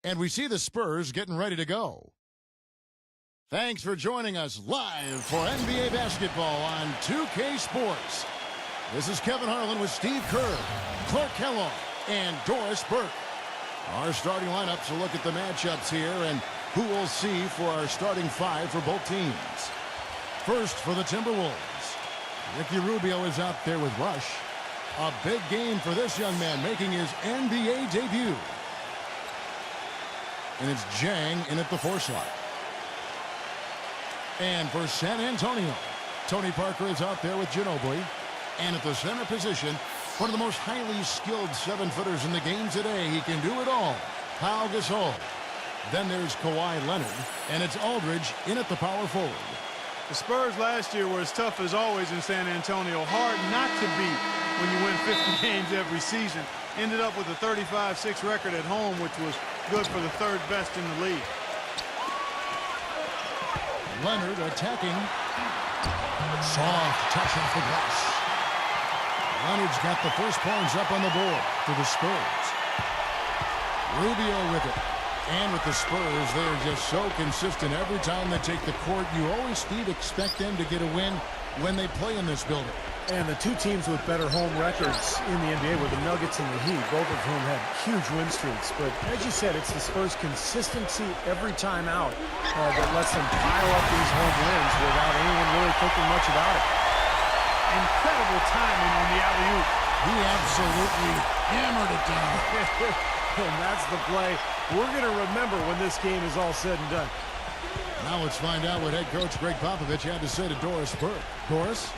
And we see the Spurs getting ready to go. Thanks for joining us live for NBA basketball on 2K Sports. This is Kevin Harlan with Steve Kerr, Clark Kellogg, and Doris Burke. Our starting lineups will look at the matchups here and who we'll see for our starting five for both teams. First for the Timberwolves, Ricky Rubio is out there with Rush. A big game for this young man making his NBA debut. And it's Jang in at the 4 slot. And for San Antonio, Tony Parker is out there with Ginobili. And at the center position, one of the most highly skilled 7-footers in the game today. He can do it all. Pau Gasol. Then there's Kawhi Leonard. And it's Aldridge in at the power forward. The Spurs last year were as tough as always in San Antonio. Hard not to beat when you win 50 games every season. Ended up with a 35-6 record at home, which was good for the 3rd best in the league. Leonard attacking. Soft touch off the glass. Leonard's got the first points up on the board for the Spurs. Rubio with it. And with the Spurs, they're just so consistent every time they take the court. You always, Steve, expect them to get a win when they play in this building. And the two teams with better home records in the NBA were the Nuggets and the Heat, both of whom had huge win streaks. But as you said, it's the Spurs' consistency every time out that lets them pile up these home wins without anyone really thinking much about it. Incredible timing on the alley-oop. He absolutely hammered it down. And that's the play we're going to remember when this game is all said and done. Now let's find out what head coach Greg Popovich had to say to Doris Burke. Doris?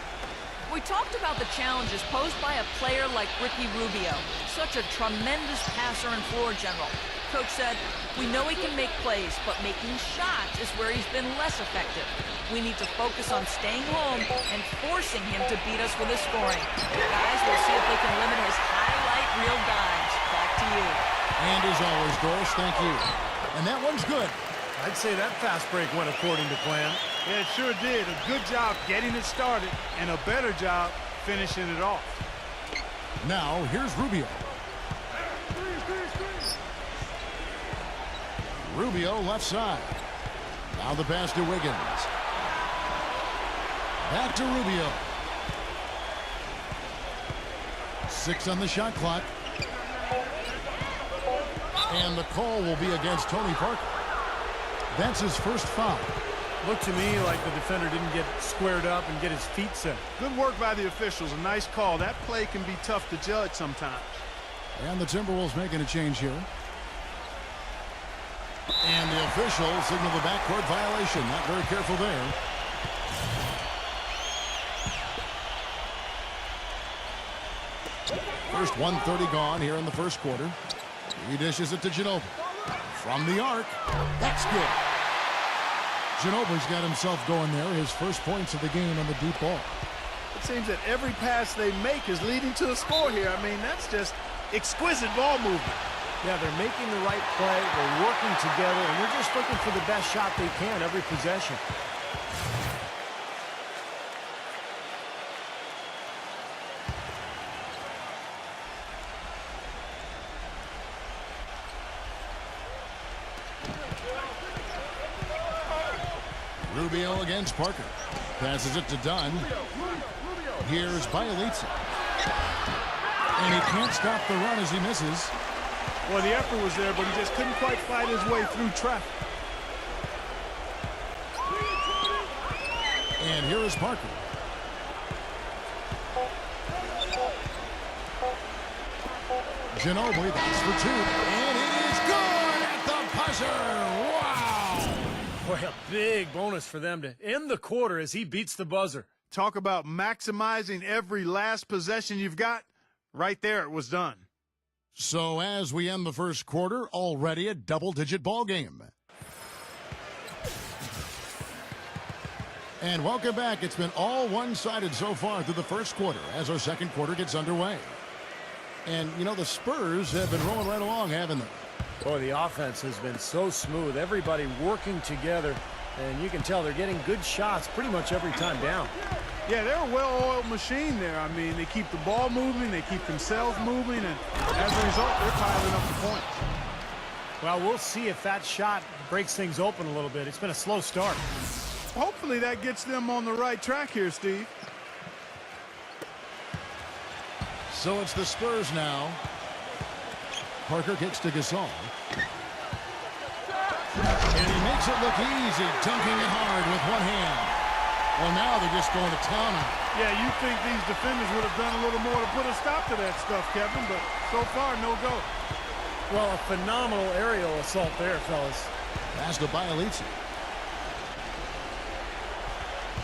We talked about the challenges posed by a player like Ricky Rubio, such a tremendous passer and floor general. Coach said, we know he can make plays, but making shots is where he's been less effective. We need to focus on staying home and forcing him to beat us with his scoring. Guys, we'll see if they can limit his highlight reel dimes. Back to you. And as always, Doris, thank you. And that one's good. I'd say that fast break went according to plan. Yeah, it sure did. A good job getting it started and a better job finishing it off. Now, here's Rubio. Rubio left side. Now the pass to Wiggins. Back to Rubio. 6 on the shot clock. And the call will be against Tony Parker. That's his first foul. Looked to me like the defender didn't get squared up and get his feet set. Good work by the officials. A nice call. That play can be tough to judge sometimes. And the Timberwolves making a change here. And the official signaled the backcourt violation. Not very careful there. First 1:30 gone here in the first quarter. He dishes it to Ginobili. From the arc. That's good. Ginobili's got himself going there. His first points of the game on the deep ball. It seems that every pass they make is leading to a score here. I mean, that's just exquisite ball movement. Yeah, they're making the right play. They're working together, and they're just looking for the best shot they can every possession. Rubio against Parker. Passes it to Dunn. Here's Bielitsa. And he can't stop the run as he misses. Well, the effort was there, but he just couldn't quite fight his way through traffic. And here is Parker. Ginobili, that's for 2. And it is good at the buzzer. Wow! Boy, a big bonus for them to end the quarter as he beats the buzzer. Talk about maximizing every last possession you've got. Right there, it was done. So as we end the first quarter, already a double-digit ball game. And welcome back. It's been all one-sided so far through the first quarter as our second quarter gets underway. And, you know, the Spurs have been rolling right along, haven't they? Boy, the offense has been so smooth. Everybody working together, and you can tell they're getting good shots pretty much every time down. Yeah, they're a well-oiled machine there. I mean, they keep the ball moving, they keep themselves moving, and as a result, they're piling up the points. Well, we'll see if that shot breaks things open a little bit. It's been a slow start. Hopefully that gets them on the right track here, Steve. So it's the Spurs now. Parker kicks to Gasol. And he makes it look easy, dunking it hard with one hand. Well, now they're just going to town on it. Yeah, you think these defenders would have done a little more to put a stop to that stuff, Kevin, but so far, no go. Well, a phenomenal aerial assault there, fellas. Pass to Bielitsa.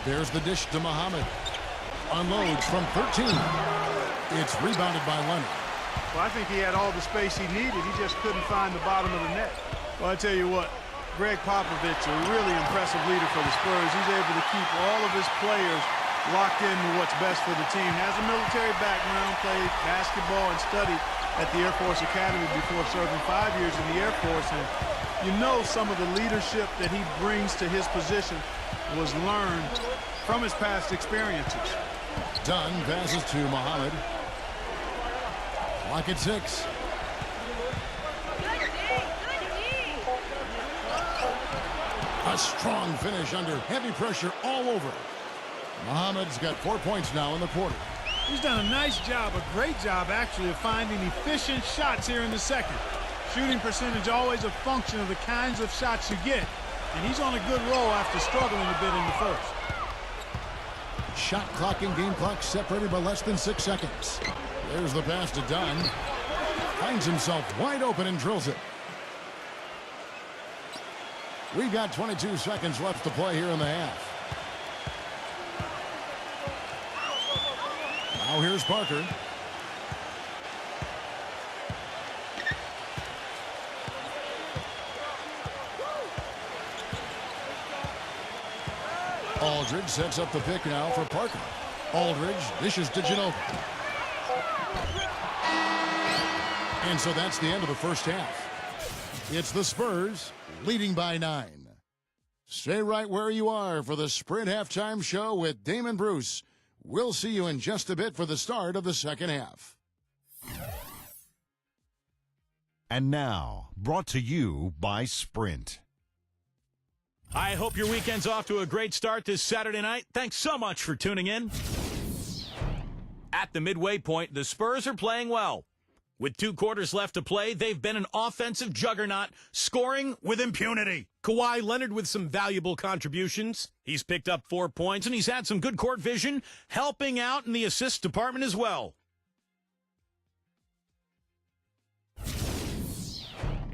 There's the dish to Muhammad. Unloads from 13. It's rebounded by Leonard. Well, I think he had all the space he needed. He just couldn't find the bottom of the net. Well, I tell you what, Greg Popovich, a really impressive leader for the Spurs. He's able to keep all of his players locked into what's best for the team. Has a military background, played basketball and studied at the Air Force Academy before serving 5 years in the Air Force. And you know some of the leadership that he brings to his position was learned from his past experiences. Dunn passes to Muhammad. Clock at 6. A strong finish under heavy pressure all over. Muhammad's got 4 points now in the quarter. He's done a nice job, a great job actually, of finding efficient shots here in the second. Shooting percentage always a function of the kinds of shots you get. And he's on a good roll after struggling a bit in the first. Shot clock and game clock separated by less than 6 seconds. There's the pass to Dunn. Finds himself wide open and drills it. We've got 22 seconds left to play here in the half. Now here's Parker. Aldridge sets up the pick now for Parker. Aldridge dishes to Ginobili. And so that's the end of the first half. It's the Spurs leading by 9. Stay right where you are for the Sprint Halftime Show with Damon Bruce. We'll see you in just a bit for the start of the second half. And now, brought to you by Sprint. I hope your weekend's off to a great start this Saturday night. Thanks so much for tuning in. At the midway point, the Spurs are playing well. With 2 quarters left to play, they've been an offensive juggernaut, scoring with impunity. Kawhi Leonard with some valuable contributions. He's picked up 4 points, and he's had some good court vision, helping out in the assist department as well.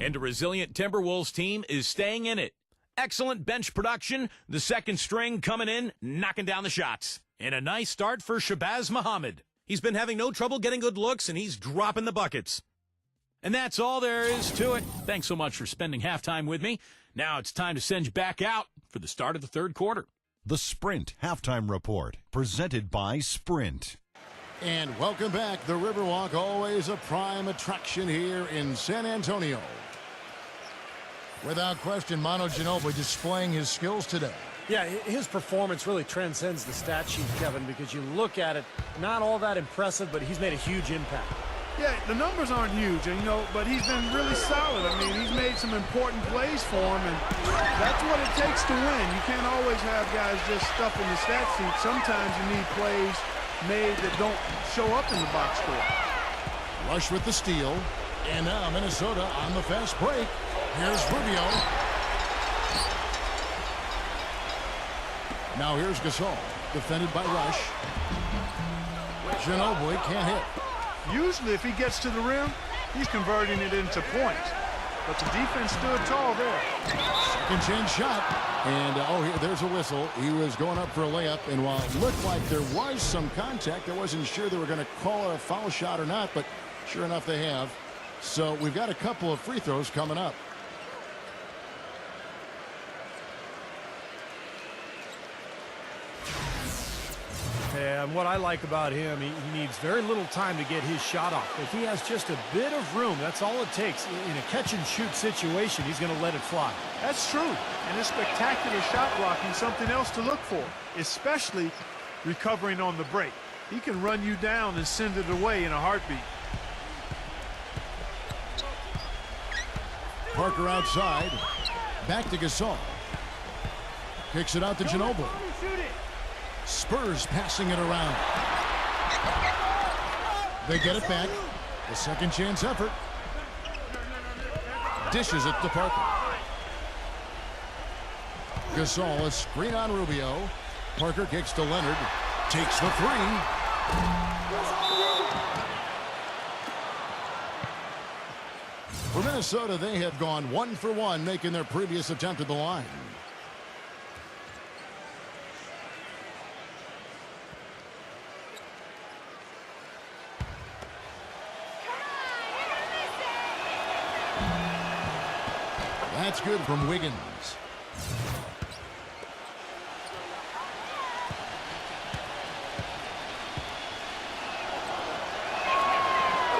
And a resilient Timberwolves team is staying in it. Excellent bench production, the second string coming in, knocking down the shots. And a nice start for Shabazz Muhammad. He's been having no trouble getting good looks, and he's dropping the buckets. And that's all there is to it. Thanks so much for spending halftime with me. Now it's time to send you back out for the start of the third quarter. The Sprint Halftime Report, presented by Sprint. And welcome back. The Riverwalk, always a prime attraction here in San Antonio. Without question, Manu Ginobili displaying his skills today. Yeah, his performance really transcends the stat sheet, Kevin, because you look at it, not all that impressive, but he's made a huge impact. Yeah, the numbers aren't huge, but he's been really solid. I mean, he's made some important plays for him, and that's what it takes to win. You can't always have guys just stuffing the stat sheet. Sometimes you need plays made that don't show up in the box score. Rush with the steal, and now Minnesota on the fast break. Here's Rubio. Now here's Gasol, defended by Rush. Ginobili can't hit. Usually if he gets to the rim, he's converting it into points. But the defense stood tall there. Second chance shot. And, there's a whistle. He was going up for a layup. And while it looked like there was some contact, I wasn't sure they were going to call it a foul shot or not. But sure enough, they have. So we've got a couple of free throws coming up. And what I like about him, he needs very little time to get his shot off. If he has just a bit of room, that's all it takes. In a catch-and-shoot situation, he's going to let it fly. That's true. And his spectacular shot blocking, something else to look for, especially recovering on the break. He can run you down and send it away in a heartbeat. Parker outside. Back to Gasol. Kicks it out to Ginobili. Spurs passing it around. They get it back. The second chance effort. Dishes it to Parker. Gasol, a screen on Rubio. Parker kicks to Leonard. Takes the three. For Minnesota, they have gone 1 for 1, making their previous attempt at the line. That's good from Wiggins.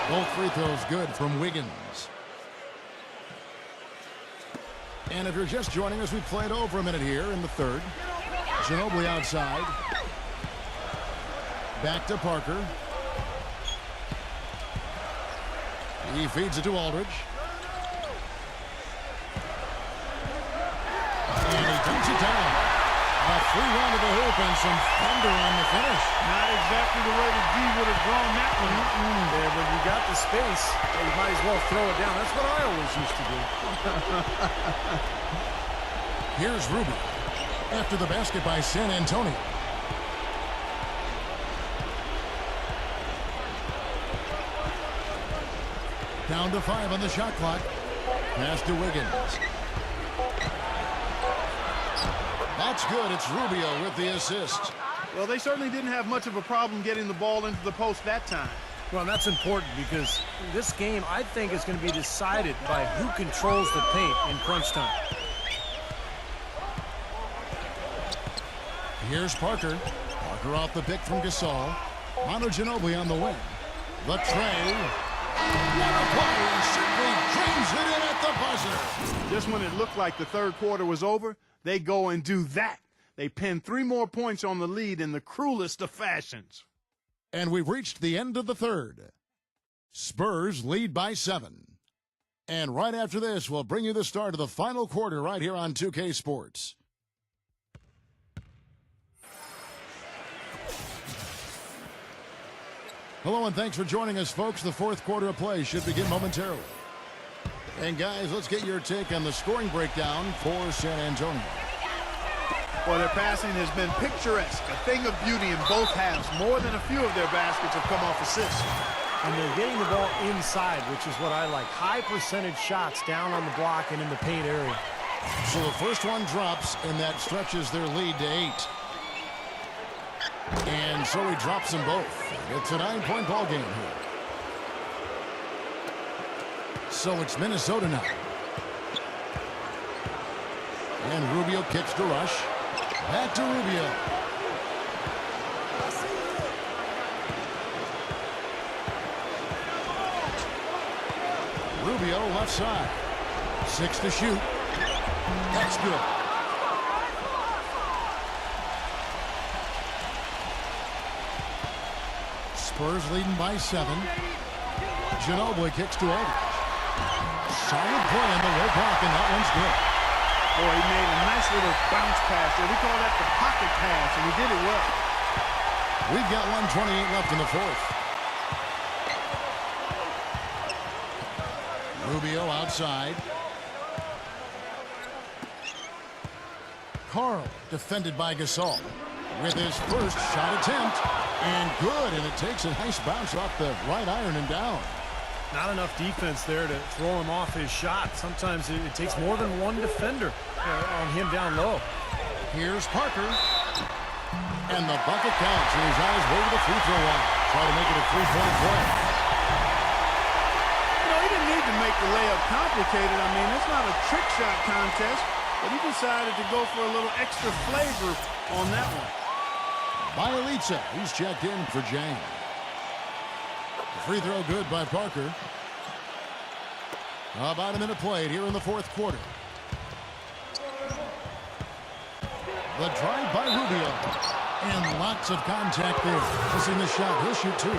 Both free throws good from Wiggins. And if you're just joining us, we played over a minute here in the third. Ginobili outside. Back to Parker. He feeds it to Aldridge. And he takes it down. A free run to the hoop and some thunder on the finish. Not exactly the way the D would have drawn that one. Yeah, when you got the space, you might as well throw it down. That's what I always used to do. Here's Rubio after the basket by San Antonio. Down to 5 on the shot clock. Pass to Wiggins. That's good. It's Rubio with the assist. Well, they certainly didn't have much of a problem getting the ball into the post that time. Well, that's important because this game, I think, is going to be decided by who controls the paint in crunch time. Here's Parker. Parker off the pick from Gasol. Manu Ginobili on the wing. The tray. What a play. Simply drains it in at the buzzer. Just when it looked like the third quarter was over, they go and do that. They pin 3 more points on the lead in the cruelest of fashions. And we've reached the end of the third. Spurs lead by 7. And right after this, we'll bring you the start of the final quarter right here on 2K Sports. Hello and thanks for joining us, folks. The fourth quarter of play should begin momentarily. And guys, let's get your take on the scoring breakdown for San Antonio. Well, their passing has been picturesque, a thing of beauty in both halves. More than a few of their baskets have come off assists. And they're getting the ball inside, which is what I like. High percentage shots down on the block and in the paint area. So the first one drops, and that stretches their lead to 8. And so he drops them both. It's a 9-point ball game here. So it's Minnesota now. And Rubio kicks to Rush. Back to Rubio. Rubio left side. 6 to shoot. That's good. Spurs leading by 7. Ginobili kicks to Aldridge. Solid play on the low block, and that one's good. Boy, he made a nice little bounce pass there. We call that the pocket pass, and he did it well. We've got 1:28 left in the fourth. Rubio outside. Carl defended by Gasol with his first shot attempt. And good, and it takes a nice bounce off the right iron and down. Not enough defense there to throw him off his shot. Sometimes it takes more than one defender on him down low. Here's Parker. And the bucket counts, and he's on his way to the free throw line. Try to make it a 3-point play. You know, he didn't need to make the layup complicated. I mean, it's not a trick shot contest, but he decided to go for a little extra flavor on that one. Bielitsa, he's checked in for Jang. Free throw good by Parker. About a minute played here in the fourth quarter. The drive by Rubio. And lots of contact there. Missing the shot. He'll shoot 2.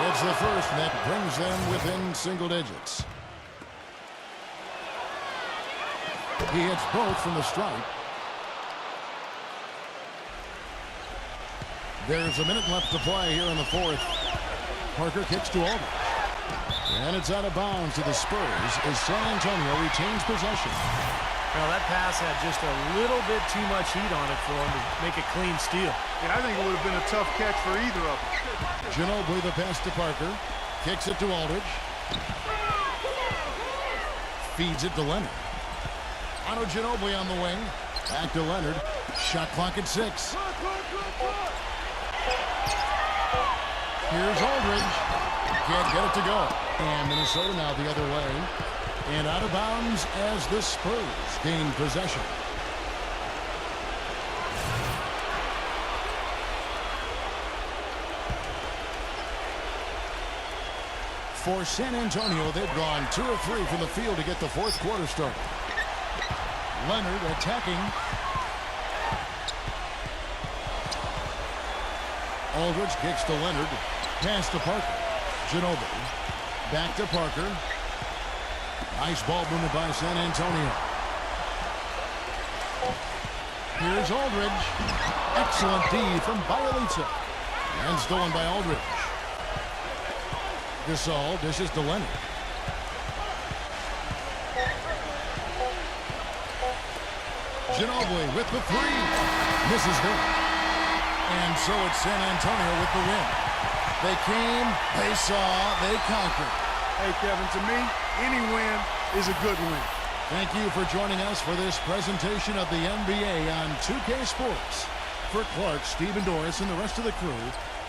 It's Scores the first, and that brings them within single digits. He hits both from the stripe. There's a minute left to play here in the fourth. Parker kicks to Aldridge. And it's out of bounds to the Spurs as San Antonio retains possession. Well, that pass had just a little bit too much heat on it for him to make a clean steal. Yeah, I think it would have been a tough catch for either of them. Ginobili the pass to Parker. Kicks it to Aldridge. Feeds it to Leonard. Otto Ginobili on the wing. Back to Leonard. Shot clock at 6. Here's Aldridge. Can't get it to go. And Minnesota now the other way. And out of bounds as the Spurs gain possession. For San Antonio, they've gone 2 of 3 from the field to get the fourth quarter started. Leonard attacking. Aldridge kicks to Leonard. Pass to Parker. Ginobili. Back to Parker. Nice ball movement by San Antonio. Here's Aldridge. Excellent D from Bielitsa. And stolen by Aldridge. Gasol dishes to Leonard. Ginobili with the 3. Misses there. And so it's San Antonio with the win. They came, they saw, they conquered. Hey, Kevin, to me, any win is a good win. Thank you for joining us for this presentation of the NBA on 2K Sports. For Clark, Stephen Doris, and the rest of the crew,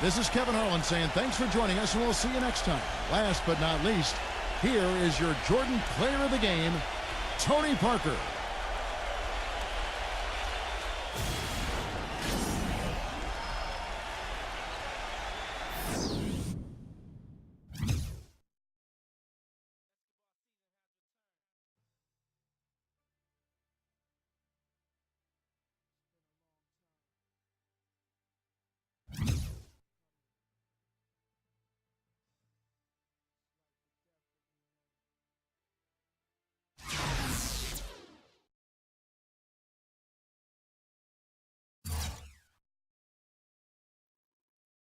this is Kevin Harlan saying thanks for joining us, and we'll see you next time. Last but not least, here is your Jordan Player of the Game, Tony Parker.